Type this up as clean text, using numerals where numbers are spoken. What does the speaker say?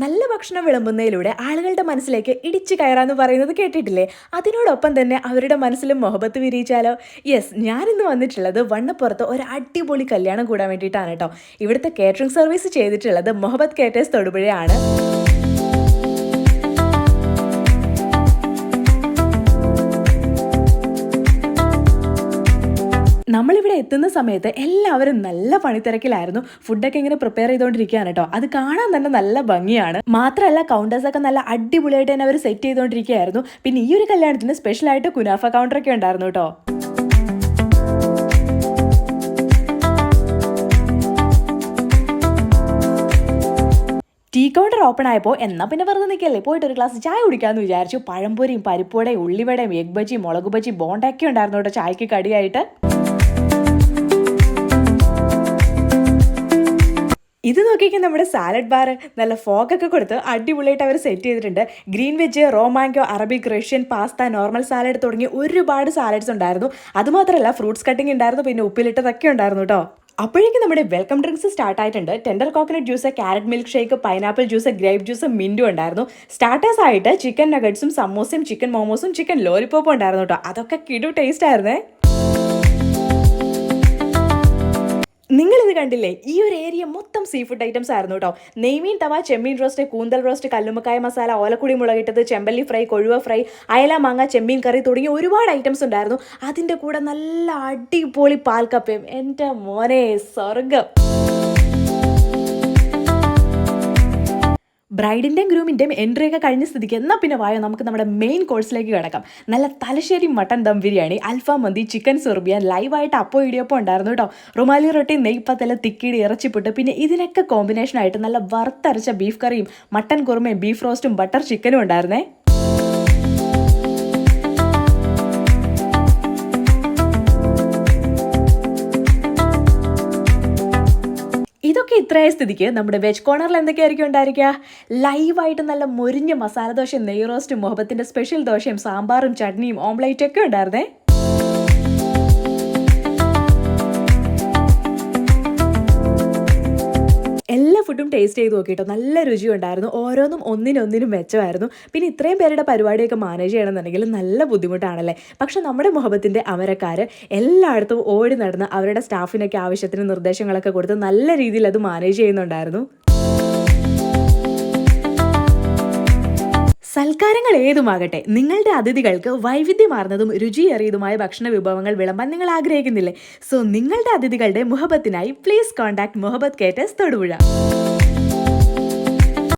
നല്ല ഭക്ഷണം വിളമ്പുന്നതിലൂടെ ആളുകളുടെ മനസ്സിലേക്ക് ഇടിച്ചു കയറാന്ന് പറയുന്നത് കേട്ടിട്ടില്ലേ? അതിനോടൊപ്പം തന്നെ അവരുടെ മനസ്സിലും മൊഹബത്ത് വിരിയിച്ചാലോ? യെസ്, ഞാനിന്ന് വന്നിട്ടുള്ളത് വണ്ണപ്പുറത്ത് ഒരു അടിപൊളി കല്യാണം കൂടാൻ വേണ്ടിയിട്ടാണ് കേട്ടോ. ഇവിടുത്തെ കേറ്ററിംഗ് സർവീസ് ചെയ്തിട്ടുള്ളത് മൊഹബത്ത് കേറ്റേഴ്സ് തൊടുപുഴയാണ്. നമ്മളിവിടെ എത്തുന്ന സമയത്ത് എല്ലാവരും നല്ല പണിത്തിരക്കിലായിരുന്നു. ഫുഡൊക്കെ ഇങ്ങനെ പ്രിപ്പയർ ചെയ്തുകൊണ്ടിരിക്കുകയാണ് കേട്ടോ. അത് കാണാൻ തന്നെ നല്ല ഭംഗിയാണ്. മാത്രമല്ല കൗണ്ടേഴ്സൊക്കെ നല്ല അടിപൊളിയായിട്ട് തന്നെ അവർ സെറ്റ് ചെയ്തുകൊണ്ടിരിക്കുകയായിരുന്നു. പിന്നെ ഈ ഒരു കല്യാണത്തിന് സ്പെഷ്യലായിട്ട് കുനാഫ കൗണ്ടറൊക്കെ ഉണ്ടായിരുന്നു കേട്ടോ. ടീ കൗണ്ടർ ഓപ്പൺ ആയപ്പോൾ എന്നാൽ പിന്നെ വെറുതെ നിൽക്കല്ലേ, പോയിട്ട് ഒരു ഗ്ലാസ് ചായ കുടിക്കാമെന്ന് വിചാരിച്ചു. പഴംപൊരിയും പരിപ്പുവടയും ഉള്ളിവടയും എഗ് ബജി മുളക് ബജി ബോണ്ടൊക്കെ ഉണ്ടായിരുന്നു കേട്ടോ ചായക്ക് കടിയായിട്ട്. ഇത് നോക്കിക്കാൻ നമ്മുടെ സാലഡ് ബാർ നല്ല ഫോഗൊക്കെ കൊടുത്ത് അടിപൊളിയായിട്ട് അവർ സെറ്റ് ചെയ്തിട്ടുണ്ട്. ഗ്രീൻ വെജ്, റോമാങ്കോ, Arabic, Russian, pasta, normal salad തുടങ്ങി ഒരുപാട് സാലഡ്സ് ഉണ്ടായിരുന്നു. അതുമാത്രമല്ല ഫ്രൂട്ട്സ് കട്ടിങ് ഉണ്ടായിരുന്നു, പിന്നെ ഉപ്പിലിട്ടതൊക്കെ ഉണ്ടായിരുന്നു കേട്ടോ. അപ്പോഴേക്കും നമ്മുടെ വെൽക്കം ഡ്രിങ്ക്സ് സ്റ്റാർട്ട് ആയിട്ടുണ്ട്. Tender coconut juice, carrot milkshake, pineapple juice, grape juice, മിൻറ്റും ഉണ്ടായിരുന്നു. സ്റ്റാർട്ടേഴ്സ് ആയിട്ട് ചിക്കൻ നഗറ്റ്സും സമോസയും ചിക്കൻ മോമോസും ചിക്കൻ ലോലിപ്പോപ്പും ഉണ്ടായിരുന്നു കേട്ടോ. അതൊക്കെ കിടു ടേസ്റ്റ് ആയിരുന്നേ. നിങ്ങളിത് കണ്ടില്ലേ, ഈ ഒരു ഏരിയ മൊത്തം സീ ഫുഡ് ഐറ്റംസ് ആയിരുന്നു കേട്ടോ. നെയ്മീൻ തവ, ചെമ്മീൻ റോസ്റ്റ്, കൂന്തൽ റോസ്റ്റ്, കല്ലുമ്മക്കായ മസാല, ഓലക്കുടി മുളകിട്ടത്, ചെമ്പല്ലി ഫ്രൈ, കൊഴുവ ഫ്രൈ, അയല മാങ്ങ, ചെമ്മീൻ കറി തുടങ്ങി ഒരുപാട് ഐറ്റംസ് ഉണ്ടായിരുന്നു. അതിൻ്റെ കൂടെ നല്ല അടിപൊളി പാൽക്കപ്പയും. എൻ്റെ മോനെ സ്വർഗം. ബ്രൈഡിൻ്റെയും ഗ്രൂമിൻ്റെയും എൻട്രി ഒക്കെ കഴിഞ്ഞ സ്ഥിതിക്ക് എന്നാൽ പിന്നെ വായോ നമുക്ക് നമ്മുടെ മെയിൻ കോഴ്സിലേക്ക് കിടക്കാം. നല്ല തലശ്ശേരി മട്ടൻ ദം ബിരിയാണി, അൽഫാം മന്തി, ചിക്കൻ സുർബിയാൻ, ലൈവായിട്ട് അപ്പോ ഇടിയപ്പം ഉണ്ടായിരുന്നു കേട്ടോ. റുമാലി റൊട്ടി, നെയ്പ്പത്തല, തിക്കിടി, ഇറച്ചിപ്പുട്ട്, പിന്നെ ഇതിനൊക്കെ കോമ്പിനേഷനായിട്ട് നല്ല വറുത്തരച്ച ബീഫ് കറിയും മട്ടൻ കുറുമയും ബീഫ് റോസ്റ്റും ബട്ടർ ചിക്കനും ഉണ്ടായിരുന്നേ. ഇതൊക്കെ ഇത്രയായ സ്ഥിതിക്ക് നമ്മുടെ വെജ് കോർണറിൽ എന്തൊക്കെയായിരിക്കും ഉണ്ടായിരിക്കുക? ലൈവായിട്ട് നല്ല മൊരിഞ്ഞ മസാല ദോശയും നെയ് റോസ്റ്റും മുഹബത്തിന്റെ സ്പെഷ്യൽ ദോശയും സാമ്പാറും ചട്നിയും ഓംലേറ്റും ഒക്കെ ഉണ്ടായിരുന്നേ. എല്ലാ ഫുഡും ടേസ്റ്റ് ചെയ്ത് നോക്കിയിട്ടോ, നല്ല രുചിയുണ്ടായിരുന്നു. ഓരോന്നും ഒന്നിനൊന്നിനും മെച്ചമായിരുന്നു. പിന്നെ ഇത്രയും പേരുടെ പരിപാടിയൊക്കെ മാനേജ് ചെയ്യണമെന്നുണ്ടെങ്കിൽ നല്ല ബുദ്ധിമുട്ടാണല്ലേ. പക്ഷെ നമ്മുടെ മുഹബത്തിൻ്റെ അമരക്കാർ എല്ലായിടത്തും ഓടി നടന്ന് അവരുടെ സ്റ്റാഫിനൊക്കെ ആവശ്യത്തിന് നിർദ്ദേശങ്ങളൊക്കെ കൊടുത്ത് നല്ല രീതിയിൽ അത് മാനേജ് ചെയ്യുന്നുണ്ടായിരുന്നു. സൽക്കാരങ്ങൾ ഏതുമാകട്ടെ, നിങ്ങളുടെ അതിഥികൾക്ക് വൈവിധ്യമാർന്നതും രുചിയേറിയതുമായ ഭക്ഷണ വിഭവങ്ങൾ വിളമ്പാൻ നിങ്ങൾ ആഗ്രഹിക്കുന്നില്ലേ? സോ നിങ്ങളുടെ അതിഥികളുടെ മുഹബത്തിനായി പ്ലീസ് കോൺടാക്ട് മുഹബത്ത് കേറ്റേഴ്സ് തൊടുപുഴ.